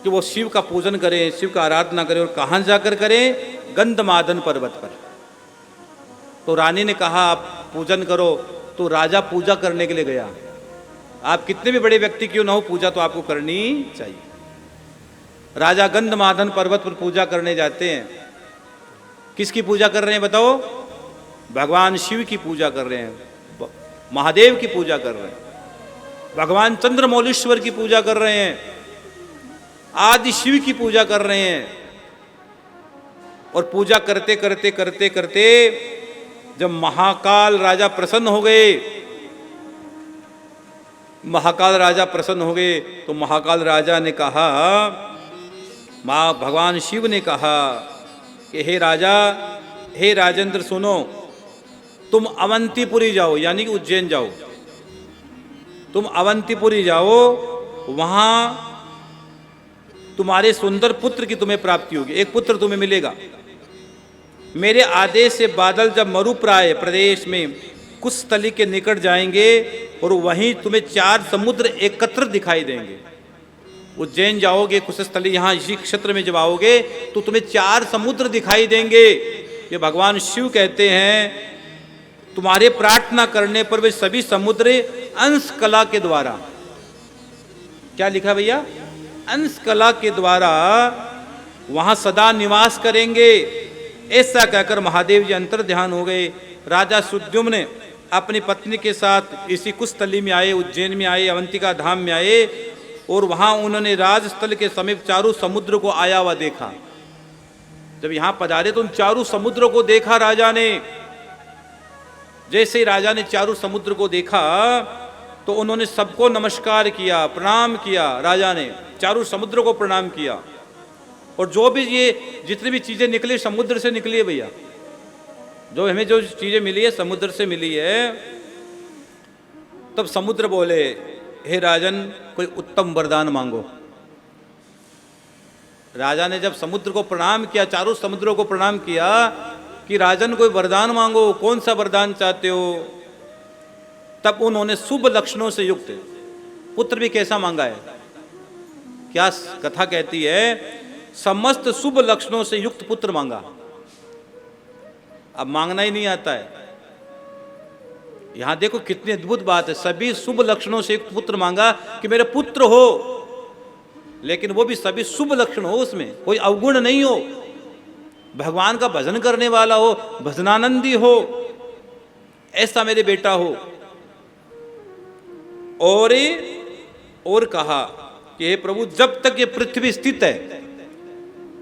कि वो शिव का पूजन करें, शिव का आराधना करें। और कहाँ जाकर करें? गंधमादन पर्वत पर। तो रानी ने कहा आप पूजन करो। तो राजा पूजा करने के लिए गया। आप कितने भी बड़े व्यक्ति क्यों ना हो, पूजा तो आपको करनी चाहिए। राजा गंधमादन पर्वत पर पूजा करने जाते हैं। किसकी पूजा कर रहे हैं बताओ? भगवान शिव की पूजा कर रहे हैं, महादेव की पूजा कर रहे हैं, भगवान चंद्रमौलीश्वर की पूजा कर रहे हैं, आदि शिव की पूजा कर रहे हैं। और पूजा करते करते करते करते जब महाकाल राजा प्रसन्न हो गए, महाकाल राजा प्रसन्न हो गए, तो महाकाल राजा ने कहा, भगवान शिव ने कहा कि हे राजा, हे राजेंद्र सुनो, तुम अवंतीपुरी जाओ, यानी कि उज्जैन जाओ। तुम अवंतीपुरी जाओ, वहां तुम्हारे सुंदर पुत्र की तुम्हें प्राप्ति होगी, एक पुत्र तुम्हें मिलेगा। मेरे आदेश से बादल जब मरुप्राय प्रदेश में कुशस्थली के निकट जाएंगे और वहीं तुम्हें 4 समुद्र एकत्र दिखाई देंगे। उज्जैन जाओगे, कुशस्थली यहाँ इसी क्षेत्र में जब आओगे तो तुम्हें 4 समुद्र दिखाई देंगे। ये भगवान शिव कहते हैं तुम्हारे प्रार्थना करने पर वे सभी समुद्र अंश कला के द्वारा, क्या लिखा भैया? अंश कला के द्वारा वहां सदा निवास करेंगे। ऐसा कहकर महादेव जी अंतर ध्यान हो गए। राजा सुद्युम्न ने अपनी पत्नी के साथ इसी कुशस्थली में आए, उज्जैन में आए, अवंतिका धाम में आए और वहां उन्होंने राजस्थल के समीप चारों समुद्र को आया हुआ देखा। जब यहां पधारे तो उन चारों समुद्रों को देखा राजा ने। जैसे ही राजा ने चारों समुद्र को देखा तो उन्होंने सबको नमस्कार किया, प्रणाम किया। राजा ने चारों समुद्र को प्रणाम किया। और जो भी ये जितनी भी चीजें निकली समुद्र से निकली है भैया, जो हमें जो चीजें मिली है समुद्र से मिली है। तब समुद्र बोले, हे राजन, कोई उत्तम वरदान मांगो। राजा ने जब समुद्र को प्रणाम किया, चारों समुद्रों को प्रणाम किया कि राजन कोई वरदान मांगो, कौन सा वरदान चाहते हो? तब उन्होंने शुभ लक्षणों से युक्त पुत्र भी कैसा मांगा है? क्या कथा कहती है? समस्त शुभ लक्षणों से युक्त पुत्र मांगा। अब मांगना ही नहीं आता है। यहां देखो कितनी अद्भुत बात है। सभी शुभ लक्षणों से युक्त पुत्र मांगा कि मेरा पुत्र हो, लेकिन वो भी सभी शुभ लक्षण हो, उसमें कोई अवगुण नहीं हो, भगवान का भजन करने वाला हो, भजनानंदी हो, ऐसा मेरे बेटा हो। और कहा कि हे प्रभु, जब तक ये पृथ्वी स्थित है,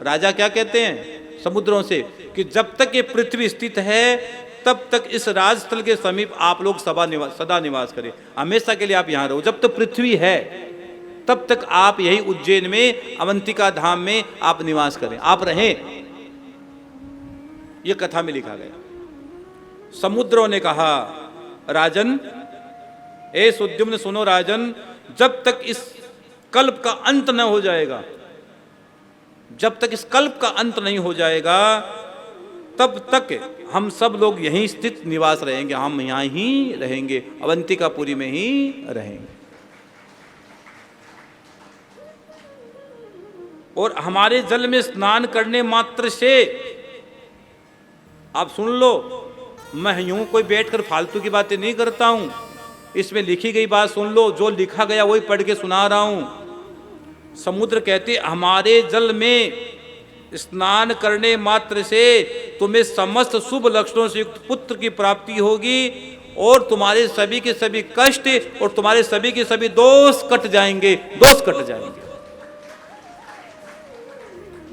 राजा क्या कहते हैं समुद्रों से कि जब तक ये पृथ्वी स्थित है तब तक इस राजस्थल के समीप आप लोग सदा निवास करें, हमेशा के लिए आप यहाँ रहो। जब तक पृथ्वी है तब तक आप यही उज्जैन में अवंतिका धाम में आप निवास करें, आप रहें। ये कथा में लिखा गया। समुद्रों ने कहा, राजन, ए सुद्युम्न सुनो राजन, जब तक इस कल्प का अंत न हो जाएगा, जब तक इस कल्प का अंत नहीं हो जाएगा तब तक हम सब लोग यहीं स्थित निवास रहेंगे, हम यहां ही रहेंगे, अवंतिकापुरी में ही रहेंगे। और हमारे जल में स्नान करने मात्र से, आप सुन लो, मैं यूं कोई बैठकर फालतू की बातें नहीं करता हूं, इसमें लिखी गई बात सुन लो, जो लिखा गया वही पढ़ के सुना रहा हूं। समुद्र कहते हमारे जल में स्नान करने मात्र से तुम्हें समस्त शुभ लक्षणों से युक्त पुत्र की प्राप्ति होगी और तुम्हारे सभी के सभी कष्ट और तुम्हारे सभी के सभी दोष कट जाएंगे, दोष कट जाएंगे,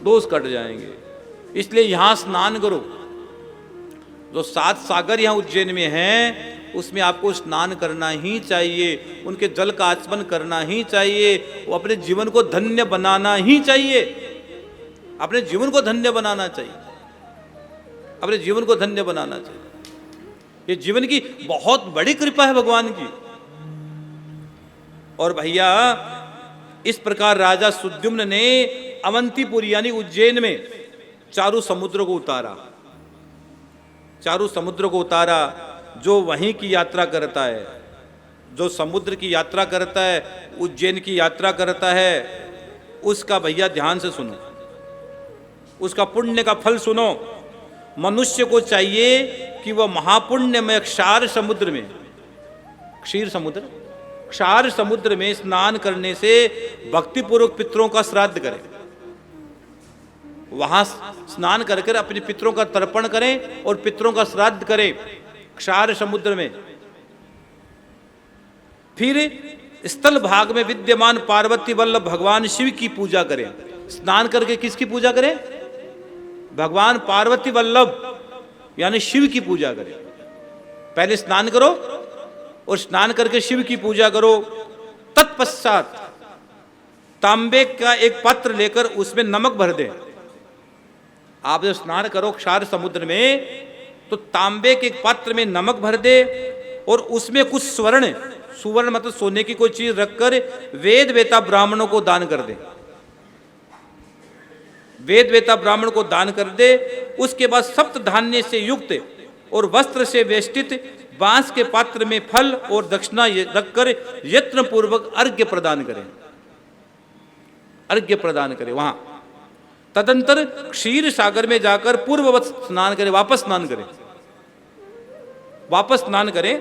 दोष कट जाएंगे। इसलिए यहां स्नान करो। जो 7 सागर यहां उज्जैन में हैं उसमें आपको स्नान करना ही चाहिए, उनके जल का आचमन करना ही चाहिए, वो अपने जीवन को धन्य बनाना ही चाहिए, अपने जीवन को धन्य बनाना चाहिए, अपने जीवन को धन्य बनाना चाहिए। ये जीवन की बहुत बड़ी कृपा है भगवान की। और भैया इस प्रकार राजा सुद्युम्न ने अवंतीपुरी यानी उज्जैन में चारों समुद्र को उतारा, चारों समुद्र को उतारा। जो वहीं की यात्रा करता है, जो समुद्र की यात्रा करता है, उज्जैन की यात्रा करता है, उसका भैया ध्यान से सुनो, उसका पुण्य का फल सुनो। मनुष्य को चाहिए कि वह महापुण्य में क्षार समुद्र में, क्षीर समुद्र, क्षार समुद्र में स्नान करने से भक्तिपूर्वक पितरों का श्राद्ध करें, वहां स्नान कर कर अपने पितरों का तर्पण करें और पितरों का श्राद्ध करें क्षार समुद्र में। फिर स्थल भाग में विद्यमान पार्वती वल्लभ भगवान शिव की पूजा करें। स्नान करके किसकी पूजा करें? भगवान पार्वती वल्लभ यानी शिव की पूजा करें। पहले स्नान करो और स्नान करके शिव की पूजा करो। तत्पश्चात तांबे का एक पात्र लेकर उसमें नमक भर दें। आप जब स्नान करो क्षार समुद्र में तो तांबे के एक पात्र में नमक भर दे और उसमें कुछ स्वर्ण, सुवर्ण मतलब सोने की कोई चीज रखकर वेद वेता ब्राह्मणों को दान कर दे। वेद वेता ब्राह्मण को दान कर दे। उसके बाद सप्त धान्य से युक्त और वस्त्र से वेष्टित बांस के पात्र में फल और दक्षिणा रखकर यत्न पूर्वक अर्घ्य प्रदान करें, अर्घ्य प्रदान करें वहां। तदंतर क्षीर सागर में जाकर पूर्ववत स्नान करें, वापस स्नान करें, वापस स्नान करें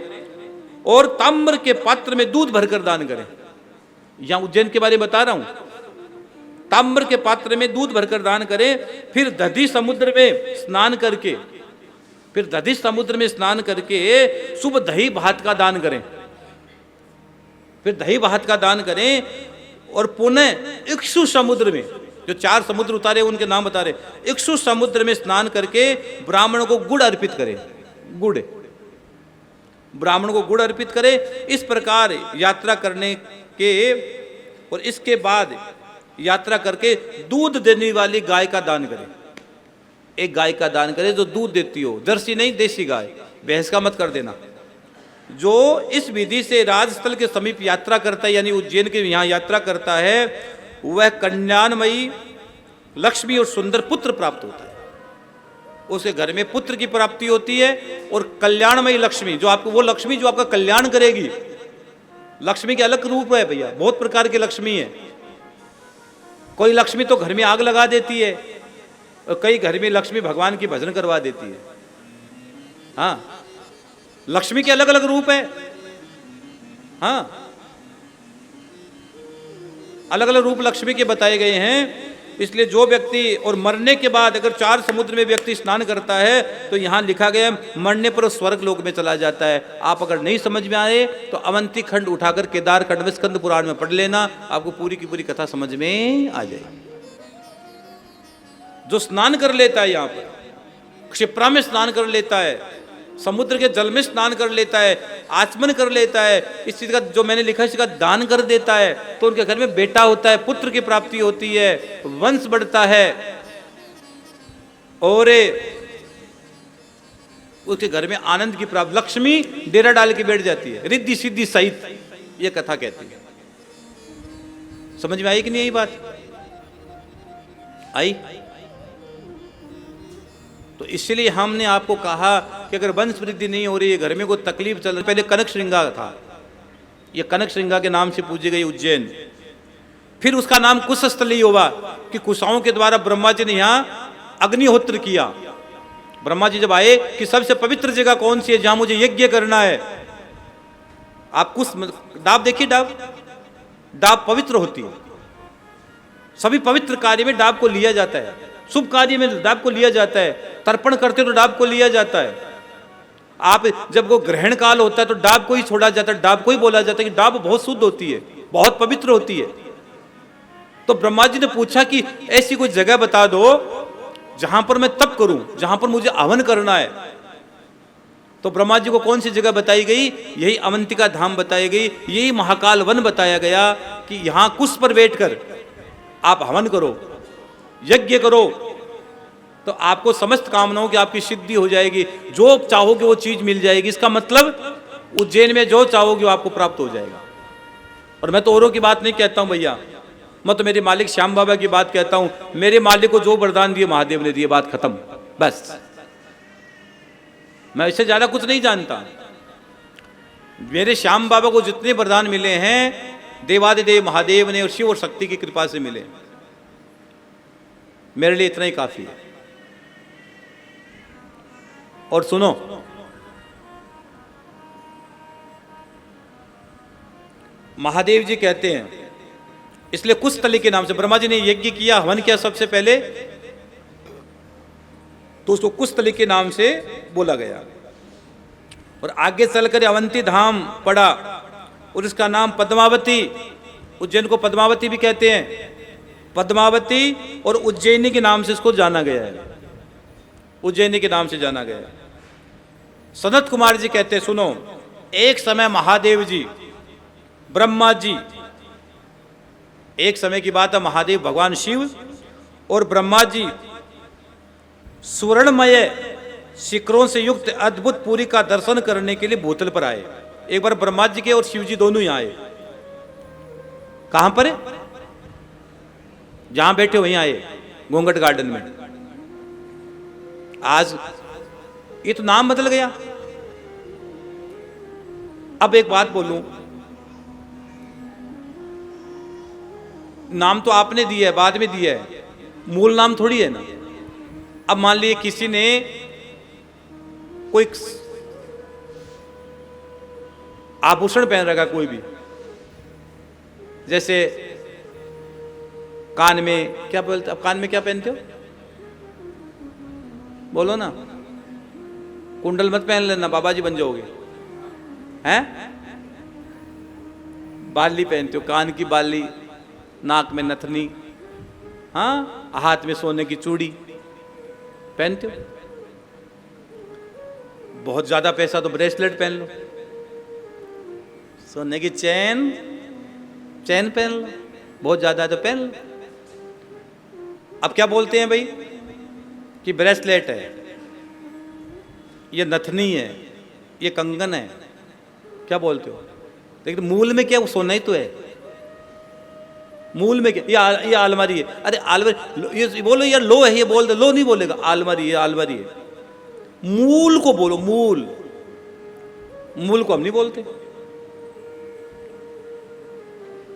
और ताम्र के पात्र में दूध भरकर दान करें। यहां उज्जैन के बारे में बता रहा हूं। ताम्र के पात्र में दूध भरकर दान करें। फिर दधी समुद्र में स्नान करके, फिर दधी समुद्र में स्नान करके शुभ दही भात का दान करें। फिर दही भात का दान करें और पुनः इक्षु समुद्र में, जो 4 समुद्र उतारे उनके नाम बता रहे, इक्षु समुद्र में स्नान करके ब्राह्मणों को गुड़ अर्पित करें। गुड़, ब्राह्मण को गुड़ अर्पित करें। इस प्रकार यात्रा करने के और इसके बाद यात्रा करके दूध देने वाली गाय का दान करें। एक गाय का दान करें जो दूध देती हो, जर्सी नहीं, देसी गाय, भैंस का मत कर देना। जो इस विधि से राजस्थल के समीप यात्रा करता है यानी उज्जैन के यहाँ यात्रा करता है, वह कल्याणमयी लक्ष्मी और सुंदर पुत्र प्राप्त होता है। उसके घर में पुत्र की प्राप्ति होती है और कल्याणमयी लक्ष्मी, जो आपको, वो लक्ष्मी जो आपका कल्याण करेगी। लक्ष्मी के अलग रूप है भैया, बहुत प्रकार की लक्ष्मी है। कोई लक्ष्मी तो घर में आग लगा देती है और कई घर में लक्ष्मी भगवान की भजन करवा देती है। हाँ, लक्ष्मी के अलग अलग रूप है। हाँ, अलग अलग रूप लक्ष्मी के बताए गए हैं। इसलिए जो व्यक्ति, और मरने के बाद अगर 4 समुद्र में व्यक्ति स्नान करता है तो यहाँ लिखा गया मरने पर स्वर्ग लोक में चला जाता है। आप अगर नहीं समझ में आए तो अवंती खंड उठाकर केदार खंड में स्कंद पुराण में पढ़ लेना, आपको पूरी की पूरी कथा समझ में आ जाएगी। जो स्नान कर लेता है, यहाँ पर क्षिप्रा में स्नान कर लेता है, समुद्र के जल में स्नान कर लेता है, आचमन कर लेता है, इस चीज का जो मैंने लिखा है इसका दान कर देता है, तो उनके घर में बेटा होता है, पुत्र की प्राप्ति होती है, वंश बढ़ता है और उसके घर में आनंद की प्राप्ति, लक्ष्मी डेरा डाल के बैठ जाती है, रिद्धि सिद्धि सहित, ये कथा कहती है। समझ में आई कि नहीं आई बात? आई? तो इसलिए हमने आपको कहा कि अगर वंश वृद्धि नहीं हो रही है, घर में कोई तकलीफ चल रही, पहले कनक श्रृंगा था, ये कनक श्रृंगा के नाम से पूजी गई उज्जैन। फिर उसका नाम कुशस्थली हुआ कि कुशाओं के द्वारा ब्रह्मा जी ने यहाँ अग्निहोत्र किया। ब्रह्मा जी जब आए कि सबसे पवित्र जगह कौन सी है जहां मुझे यज्ञ करना है, आप कुश, डाब देखिए, डाब पवित्र होती है, सभी पवित्र कार्य में डाब को लिया जाता है, शुभ कार्य में डाब को लिया जाता है, तर्पण करते तो डाब को लिया जाता है। आप जब वो ग्रहण काल होता है तो डाब को ही छोड़ा जाता है, डाब को ही बोला जाता है कि डाब बहुत शुद्ध होती है, बहुत पवित्र होती है। तो ब्रह्मा जी ने पूछा कि ऐसी कोई जगह बता दो जहां पर मैं तप करूं, जहां पर मुझे हवन करना है। तो ब्रह्मा जी को कौन सी जगह बताई गई? यही अवंतिका धाम बताई गई, यही महाकाल वन बताया गया कि यहां कुश पर बैठकर आप हवन करो, यज्ञ करो, तो आपको समस्त कामनाओं की आपकी सिद्धि हो जाएगी, जो चाहोगे वो चीज मिल जाएगी। इसका मतलब उज्जैन में जो चाहोगे वो आपको प्राप्त हो जाएगा। और मैं तो औरों की बात नहीं कहता हूं भैया, मैं तो मेरे मालिक श्याम बाबा की बात कहता हूं। मेरे मालिक को जो वरदान दिए महादेव ने दिए, बात खत्म, बस। मैं इससे ज्यादा कुछ नहीं जानता। मेरे श्याम बाबा को जितने वरदान मिले हैं देवादिदेव महादेव ने और शिव और शक्ति की कृपा से मिले। मेरे लिए इतना ही काफी है। और सुनो, महादेव जी कहते हैं, इसलिए कुस्थली के नाम से ब्रह्मा जी ने यज्ञ किया, हवन किया सबसे पहले, तो उसको कुस्थली के नाम से बोला गया। और आगे चलकर अवंती धाम पड़ा और इसका नाम पद्मावती, उज्जैन को पद्मावती भी कहते हैं, पद्मावती और उज्जैनी के नाम से इसको जाना गया है, उज्जैनी के नाम से जाना गया है। सनत कुमार जी कहते हैं, सुनो, एक समय महादेव जी, ब्रह्मा जी, एक समय की बात है, महादेव भगवान शिव और ब्रह्मा जी सुवर्णमय शिखरों से युक्त अद्भुत पुरी का दर्शन करने के लिए भूतल पर आए। एक बार ब्रह्मा जी के और शिव जी दोनों ही आए। कहां पर है? जहां बैठे वहीं आए, घूंघट गार्डन में। आज ये तो नाम बदल गया। अब एक बात बोलूं, नाम तो आपने दिया है, बाद में दिया है, मूल नाम थोड़ी है ना। अब मान लीजिए किसी ने कोई आभूषण पहन रखा, कोई भी, जैसे कान में क्या बोलते, अब कान में क्या पहनते हो, बोलो ना, कुंडल मत पहन लेना, बाबा जी बन जाओगे, हैं? बाली पहनते हो, कान की बाली, नाक में नथनी, हाँ, हाथ में सोने की चूड़ी पहनते हो। बहुत ज्यादा पैसा तो ब्रेसलेट पहन लो, सोने की चैन पहन लो, बहुत ज्यादा है तो पहन लो। अब क्या बोलते हैं भाई कि ब्रेसलेट है, ये नथनी है, ये कंगन है, क्या बोलते हो? लेकिन मूल में क्या, वो सोना ही तो है। मूल में क्या, ये आलमारी है, अरे आलमारी, ये बोलो यार लो है, ये बोल दो, लो नहीं बोलेगा, आलमारी है, आलमारी है। मूल को बोलो, मूल को हम नहीं बोलते।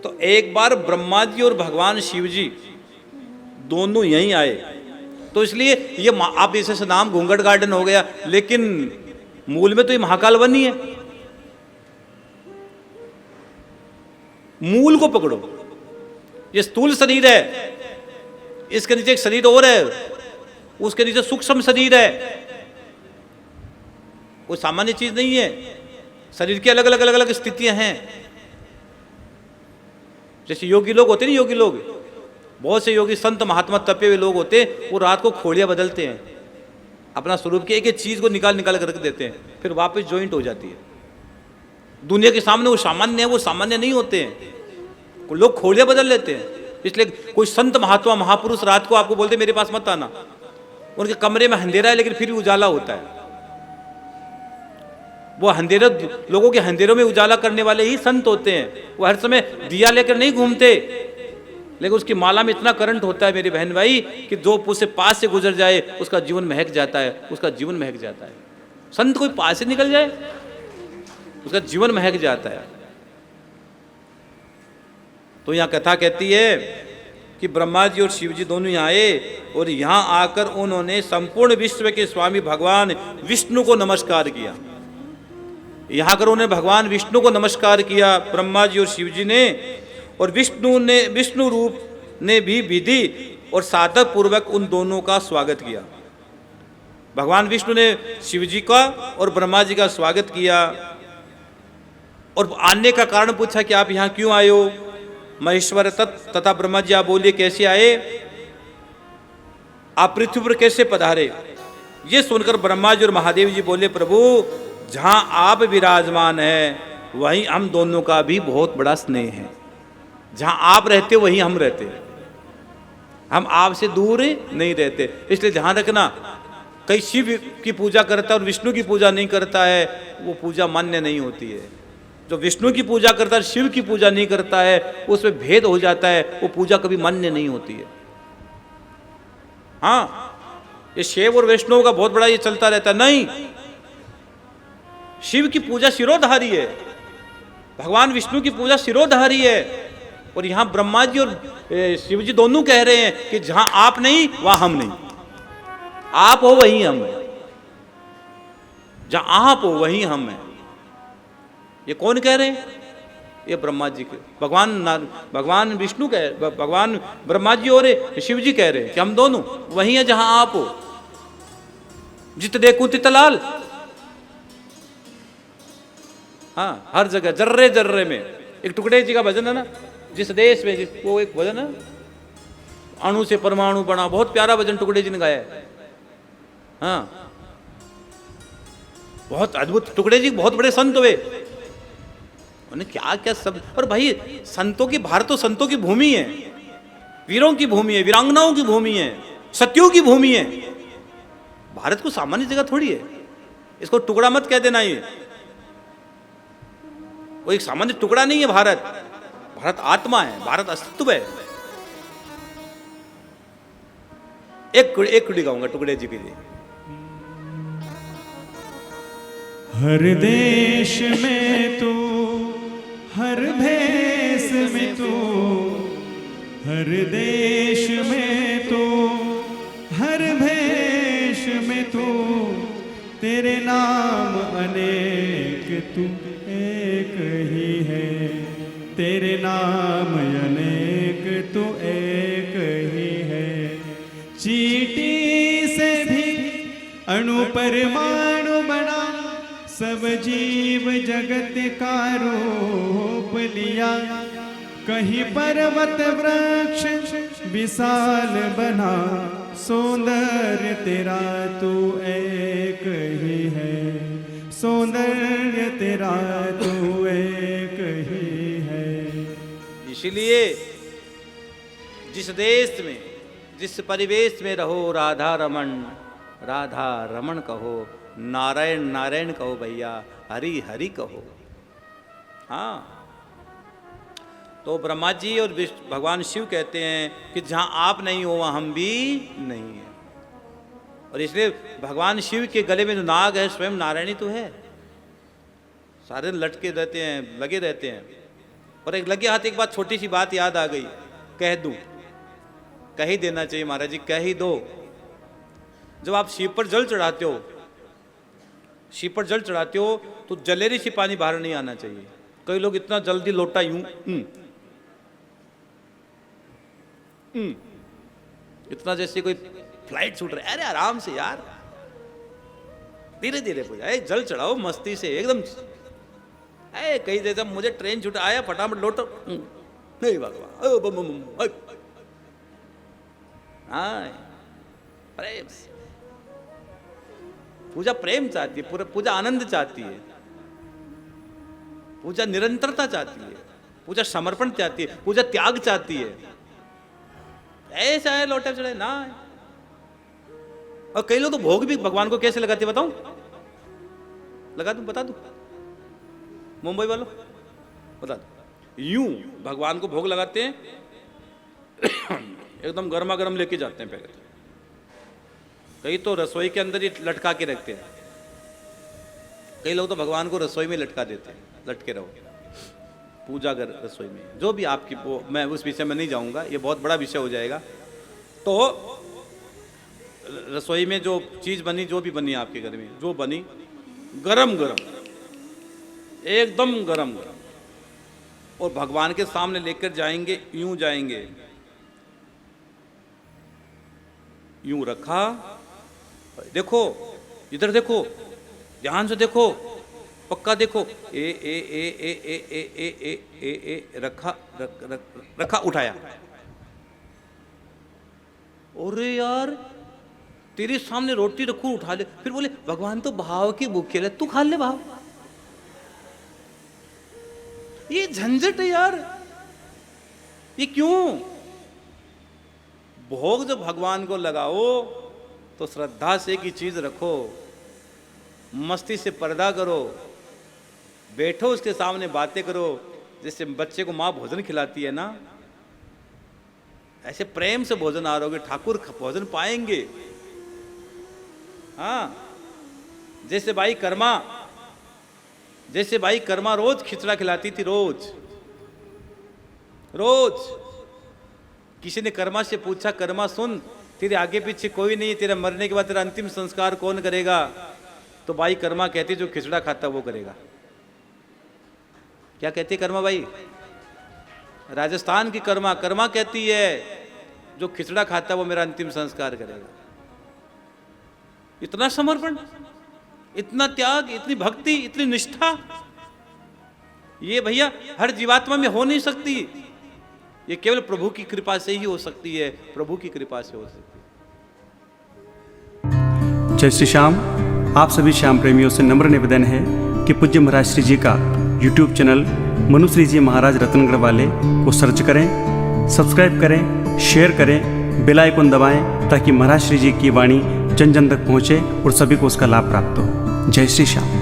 तो एक बार ब्रह्मा जी और भगवान शिव जी दोनों यहीं आए, तो इसलिए ये आप इसे नाम घूंघट गार्डन हो गया, लेकिन मूल में तो ये महाकाल वन ही है। मूल को पकड़ो। ये स्थूल शरीर है, इसके नीचे एक शरीर और है, उसके नीचे सूक्ष्म शरीर है, कोई सामान्य चीज नहीं है। शरीर की अलग अलग स्थितियां हैं। जैसे योगी लोग होते हैं, योगी लोग, बहुत से योगी संत महात्मा तपे हुए लोग होते हैं, वो रात को खोलियां बदलते हैं, अपना स्वरूप की एक एक चीज को निकाल कर रख देते हैं, फिर वापस ज्वाइंट हो जाती है। दुनिया के सामने वो सामान्य है, वो सामान्य नहीं होते हैं, लोग खोलियां बदल लेते हैं। इसलिए कोई संत महात्मा महापुरुष रात को आपको बोलते मेरे पास मत आना, उनके कमरे में अंधेरा है लेकिन फिर भी उजाला होता है। वो अंधेरे, लोगों के अंधेरों में उजाला करने वाले ही संत होते हैं। वो हर समय दिया लेकर नहीं घूमते, लेकिन उसकी माला में इतना करंट होता है मेरे बहन भाई कि जो उससे पास से गुजर जाए उसका जीवन महक जाता है, उसका जीवन महक जाता है। संत कोई पास से निकल जाए उसका जीवन महक जाता है। तो यहाँ कथा कहती है कि ब्रह्मा जी और शिव जी दोनों यहाँ आए और यहाँ आकर उन्होंने संपूर्ण विश्व के स्वामी भगवान विष्णु को नमस्कार किया। यहाँ आकर उन्होंने भगवान विष्णु को नमस्कार किया, ब्रह्मा जी और शिव जी ने। और विष्णु रूप ने भी विधि और साधक पूर्वक उन दोनों का स्वागत किया। भगवान विष्णु ने शिव जी का और ब्रह्मा जी का स्वागत किया और आने का कारण पूछा कि आप यहाँ क्यों आए हो। महेश्वर तथा ब्रह्मा जी आप बोलिए कैसे आए, आप पृथ्वी पर कैसे पधारे। ये सुनकर ब्रह्मा जी और महादेव जी बोले, प्रभु जहां आप विराजमान हैं वहीं हम दोनों का भी बहुत बड़ा स्नेह है। जहां आप रहते वहीं हम रहते, हम आपसे दूर नहीं रहते। इसलिए ध्यान रखना, कई शिव की पूजा करता है और विष्णु की पूजा नहीं करता है, वो पूजा मान्य नहीं होती है। जो विष्णु की पूजा करता है, शिव की पूजा नहीं करता है, उसमें भेद हो जाता है, वो पूजा कभी मान्य नहीं होती है। हाँ, ये शिव और वैष्णव का बहुत बड़ा ये चलता रहता है। नहीं, शिव की पूजा शिरोधारी है, भगवान विष्णु की पूजा शिरोधारी है, और यहाँ ब्रह्मा जी और शिव जी दोनों कह रहे हैं कि जहां आप नहीं वहां हम नहीं, आप हो वहीं हम हैं, जहां आप हो वहीं हम हैं। ये कौन कह रहे हैं? ये ब्रह्मा जी के भगवान विष्णु कह, भगवान ब्रह्मा जी और शिव जी कह रहे हैं कि हम दोनों वहीं हैं जहां आप हो। जित देखूं तित लाल। हाँ, हर जगह जर्रे जर्रे में। एक टुकड़े जी का भजन है ना, जिस देश में वो एक भजन है, अणु से परमाणु बना, बहुत प्यारा भजन टुकड़े जी ने गाया है। हाँ, बहुत अद्भुत। टुकड़े जी बहुत बड़े संत हुए, उन्हें क्या क्या सब। और भाई संतों की, भारत तो संतों की भूमि है, वीरों की भूमि है, वीरांगनाओं की भूमि है, सतियों की भूमि है। भारत को सामान्य जगह थोड़ी है, इसको टुकड़ा मत कह देना। ये वो एक सामान्य टुकड़ा नहीं है भारत। भारत आत्मा है, भारत अस्तित्व है। एक कुड़ी गाऊंगा टुकड़े जी के लिए। हर देश में तू, हर भेष में तू, हर देश में तू, हर भेष में तू, तेरे नाम अनेक तू एक ही है, तेरे नाम अनेक तू एक ही है। चींटी से भी अणु परमाणु बना, सब जीव जगत का रूप लिया। कहीं पर्वत वृक्ष विशाल बना, सौंदर्य तेरा तू एक ही है, सौंदर्य तेरा तू एक ही है। इसलिए जिस देश में, जिस परिवेश में रहो, राधा रमन, राधा रमन कहो, नारायण नारायण कहो भैया, हरि हरि कहो। हाँ, तो ब्रह्मा जी और भगवान शिव कहते हैं कि जहां आप नहीं हो वहां हम भी नहीं है। और इसलिए भगवान शिव के गले में जो नाग है स्वयं नारायण ही तो है। सारे दिन लटके रहते हैं, लगे रहते हैं। और एक लगे हाथ एक बात, छोटी सी बात याद आ गई, कह दूं, कह ही देना चाहिए महाराज जी, कह ही दो। जब आप शिव पर जल चढ़ाते हो, शिव पर जल चढ़ाते हो तो जलेरी से पानी बाहर नहीं आना चाहिए। कई लोग इतना जल्दी लोटा यूं इतना जैसे कोई फ्लाइट छूट रहा है। अरे आराम से यार, धीरे धीरे पूजा, जल चढ़ाओ मस्ती से एकदम। कहीं जैसे मुझे ट्रेन छूट आया, फटाफट लोटो, नहीं भगवान। हाँ, प्रेम से पूजा, प्रेम चाहती है, पूरा पूजा आनंद चाहती है, पूजा निरंतरता चाहती है, पूजा समर्पण चाहती है, पूजा त्याग चाहती है। ऐसा है लोटा चढ़े ना। और कई लोग तो भोग भी भगवान को कैसे लगाते बताऊं? लगा दूं, बता दूं? मुंबई वालों बता दो। यूं भगवान को भोग लगाते हैं, एकदम गर्मा गर्म लेके जाते हैं पहले तो। कई तो रसोई के अंदर ही लटका के रखते हैं। कई लोग तो भगवान को रसोई में लटका देते हैं, लटके रहो पूजा कर रसोई में, जो भी आपकी। वो मैं उस विषय में नहीं जाऊंगा, ये बहुत बड़ा विषय हो जाएगा। तो रसोई में जो चीज़ बनी, जो भी बनी आपके घर में, जो बनी गरम गरम, एकदम गरम गरम, और भगवान के सामने लेकर जाएंगे, यूं जाएंगे, यूं रखा। देखो इधर, देखो ध्यान से देखो, पक्का देखो। ए ए ए ए ए ए ए ए ए ए रखा, रखा, उठाया। अरे यार, तेरे सामने रोटी रखू, उठा ले। फिर बोले भगवान तो भाव की भूखे ले, तू खा ले भाव। ये झंझट है यार, ये क्यों? भोग जब भगवान को लगाओ तो श्रद्धा से की चीज रखो, मस्ती से पर्दा करो, बैठो उसके सामने, बातें करो। जैसे बच्चे को माँ भोजन खिलाती है ना, ऐसे प्रेम से भोजन आरोगे, ठाकुर भोजन पाएंगे। हाँ, जैसे भाई कर्मा रोज खिचड़ा खिलाती थी, रोज रोज किसी ने कर्मा से पूछा, कर्मा सुन, तेरे आगे पीछे कोई नहीं, तेरा मरने के बाद तेरा अंतिम संस्कार कौन करेगा? तो भाई कर्मा कहती जो खिचड़ा खाता वो करेगा। क्या कहती है कर्मा भाई? राजस्थान की कर्मा कहती है जो खिचड़ा खाता वो मेरा अंतिम संस्कार करेगा। इतना समर्पण, इतना त्याग, इतनी भक्ति, इतनी निष्ठा, ये भैया हर जीवात्मा में हो नहीं सकती। ये केवल प्रभु की कृपा से ही हो सकती है, प्रभु की कृपा से हो सकती है। जय श्री श्याम। आप सभी श्याम प्रेमियों से नम्र निवेदन है कि पूज्य महाराज श्री जी का YouTube चैनल मनुश्री जी महाराज रतनगढ़ वाले को सर्च करें, सब्सक्राइब करें, शेयर करें, बेल आइकन दबाएं ताकि महाराज श्री जी की वाणी जन जन तक पहुँचे और सभी को उसका लाभ प्राप्त हो। जय श्री श्याम।